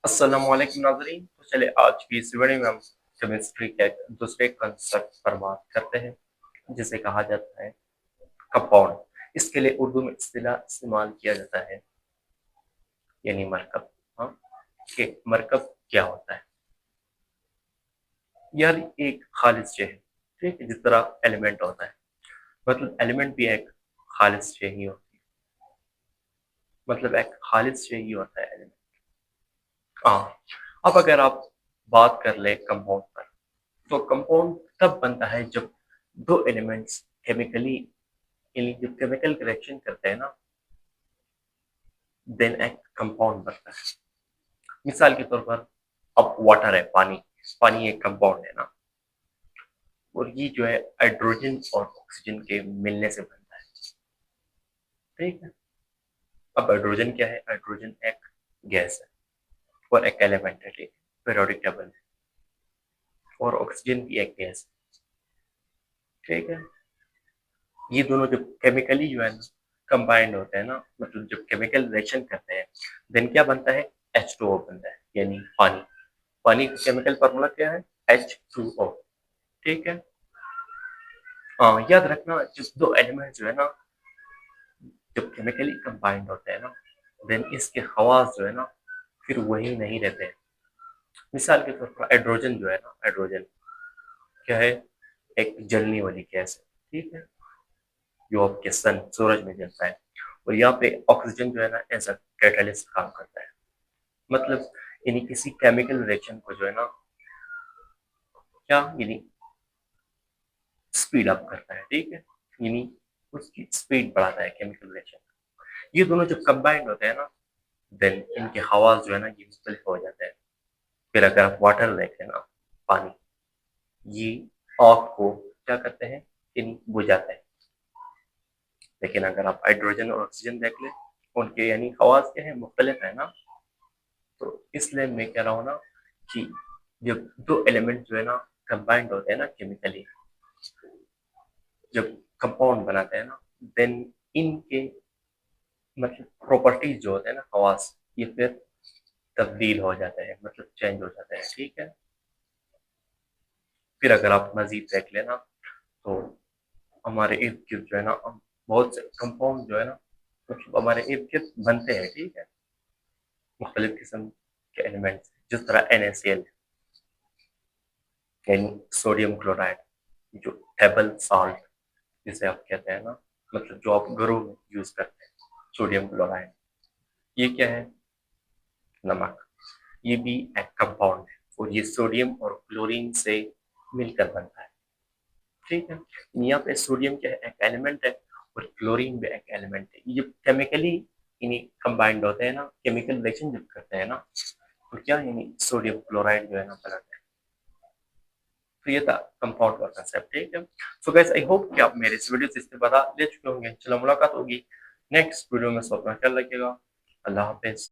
अस्सलामुअलैकुम नाज़रीन। तो चले आज की इस वीडियो में हम केमिस्ट्री के एक दूसरे कंसेप्ट पर बात करते हैं जिसे कहा जाता है कंपाउंड। इसके लिए उर्दू में इस्तिलाह इस्तेमाल किया जाता है यानी मरकब। हाँ, कि मरकब क्या होता है? यार एक खालिज शे है, ठीक है, जिस तरह एलिमेंट होता है। मतलब एलिमेंट भी एक खालिज शे ही होती है, मतलब एक खालिज शे ही होता है एलिमेंट। हाँ, अब अगर आप बात कर ले कंपाउंड पर, तो कंपाउंड तब बनता है जब दो एलिमेंट्स केमिकली यानी जब केमिकल रिएक्शन करते हैं ना, देन एक कंपाउंड बनता है। मिसाल के तौर पर अब वाटर है, पानी। पानी एक कंपाउंड है ना, और ये जो है हाइड्रोजन और ऑक्सीजन के मिलने से बनता है, ठीक है। अब हाइड्रोजन क्या है? हाइड्रोजन एक गैस है और एक एलिमेंट है, ठीक है, पीरियोडिक टेबल है। और ऑक्सीजन भी एक गैस है, ठीक है। ये दोनों जब केमिकली जो है ना कंबाइंड होते हैं ना, मतलब जब केमिकल रिएक्शन करते हैं, देन क्या बनता है? H2O बनता है, यानी पानी। पानी का केमिकल फॉर्मूला क्या है? H2O, ठीक है। हाँ, याद रखना जब दो एलिमेंट जो है ना जब केमिकली कंबाइंड होते हैं ना, देन इसके खवास जो है ना फिर वही नहीं रहते हैं। मिसाल के तौर पर हाइड्रोजन जो है ना, हाइड्रोजन क्या है? एक जलने वाली गैस है, ठीक है, जो आपके सन सूरज में जलता है। और यहाँ पे ऑक्सीजन जो है ना एज अ कैटलिस्ट काम करता है। मतलब यानी किसी केमिकल रिएक्शन को जो है ना क्या यानी स्पीड अप करता है, ठीक है, यानी उसकी स्पीड बढ़ाता है केमिकल रिएक्शन। ये दोनों जब कंबाइंड होते हैं ना, देन इनके खवास जो है ना ये मुख्तलिफ हो जाते हैं। फिर अगर आप वाटर देखें ना, पानी, ये आग को क्या करते हैं? यानी बुझाते हैं। लेकिन अगर आप हाइड्रोजन और ऑक्सीजन देख लें, उनके यानी खवास क्या है? मुख्तलिफ है ना। तो इसलिए मैं कह रहा हूँ ना कि जब दो एलिमेंट जो है ना कंबाइंड होते हैं ना केमिकली, जब कंपाउंड बनाते हैं ना, देन इनके मतलब प्रॉपर्टीज जो होते हैं ना, खवास, ये फिर तब्दील हो जाते हैं, मतलब चेंज हो जाते हैं, ठीक है। फिर अगर आप मजीद देख लेना, तो हमारे इर्द गिर्द जो है ना बहुत से कंपाउंड जो है ना मतलब हमारे इर्द गिर्द बनते हैं, ठीक है, मुख्तलिफ किस्म के एलिमेंट्स, जिस तरह NaCl यानी सोडियम क्लोराइड, जो टेबल सॉल्ट जिसे आप कहते हैं ना, मतलब जो आप घरों में यूज करते हैं, सोडियम क्लोराइड, ये क्या है? नमक। ये भी एक कंपाउंड है और ये सोडियम और क्लोरीन से मिलकर बनता है, ठीक है। यहाँ पे सोडियम क्या है? एक एलिमेंट है, और क्लोरीन भी एक एलिमेंट है। ये केमिकली यानी कंबाइंड होते हैं ना, केमिकल रिएक्शन जब करते हैं ना, तो क्या यानी सोडियम क्लोराइड जो है ना बनाते हैं। तो ये था कंपाउंड का कंसेप्ट, ठीक है। सो गाइस, आई होप कि आप मेरे इस वीडियो से इस्तेफादा ले चुके होंगे। चलो मुलाकात होगी नेक्स्ट वीडियो में। सो अपना ख्याल रखिएगा। अल्लाह हाफिज।